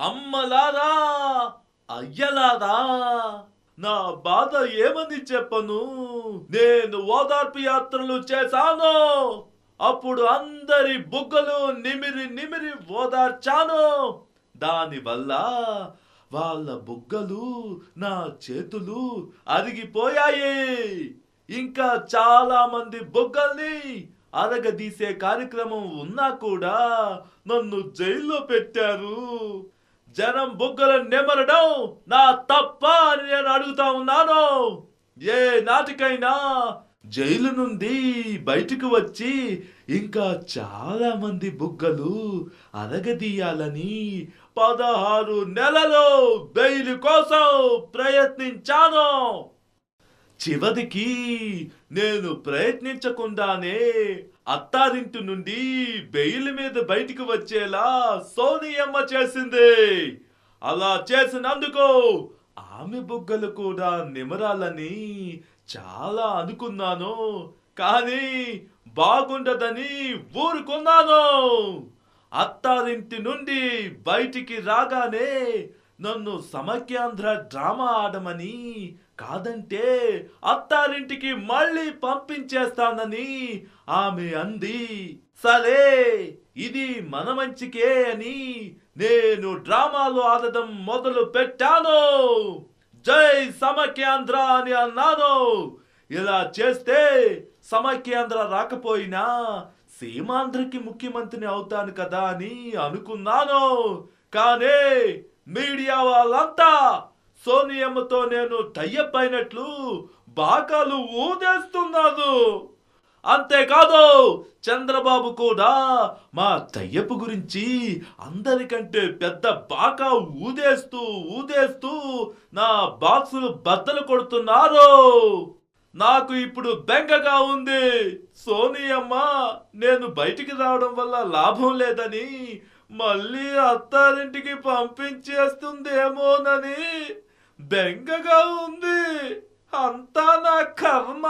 అమ్మలారా, అయ్యలారా, నా బాధ ఏమని చెప్పను. నేను ఓదార్పు యాత్రలు చేశాను. అప్పుడు అందరి బుగ్గలు నిమిరి నిమిరి ఓదార్చాను. దానివల్ల వాళ్ళ బుగ్గలు, నా చేతులు అరిగిపోయాయి. ఇంకా చాలా మంది బుగ్గల్ని అరగదీసే కార్యక్రమం ఉన్నా కూడా నన్ను జైల్లో పెట్టారు. జనం బుగ్గలు నిమరడం నా తప్ప అని నేను అడుగుతా ఉన్నాను. ఏ నాటికైనా జైలు నుండి బయటకు వచ్చి ఇంకా చాలా మంది బుగ్గలు అరగదీయాలని 16 నెలలు బెయిల్ కోసం ప్రయత్నించాను. చివరికి నేను ప్రయత్నించకుండానే అత్తారింటి నుండి బెయిల్ మీద బయటికి వచ్చేలా సోనియమ్మ చేసింది. అలా చేసినందుకు ఆమె బుగ్గలు కూడా నిమరాలని చాలా అనుకున్నాను. కానీ బాగుండదని ఊరుకున్నాను. అత్తారింటి నుండి బయటికి రాగానే నన్ను సమైక్యాంధ్ర డ్రామా ఆడమని, కాదంటే అత్తారింటికి మళ్ళీ పంపించేస్తానని ఆమె అంది. సరే, ఇది మన మంచికే అని నేను డ్రామాలు ఆడడం మొదలు పెట్టాను. జై సమైక్యాంధ్ర అని అన్నాను. ఇలా చేస్తే సమైక్యాంధ్ర రాకపోయినా సీమాంధ్రకి ముఖ్యమంత్రిని అవుతాను కదా అని అనుకున్నాను. కానీ మీడియా వాళ్ళంతా సోనియమ్మతో నేను టైఅప్ అయినట్లు బాకాలు ఊదేస్తున్నారు. అంతేకాదు, చంద్రబాబు కూడా మా టైఅప్ గురించి అందరికంటే పెద్ద బాకా ఊదేస్తూ నా బాక్సులు బద్దలు కొడుతున్నారు. నాకు ఇప్పుడు బెంగగా ఉంది. సోనియమ్మ నేను బయటికి రావడం వల్ల లాభం లేదని మళ్ళీ అత్తారింటికి పంపించేస్తుందేమోనని బెంగగా ఉంది. అంతా నా కర్మ.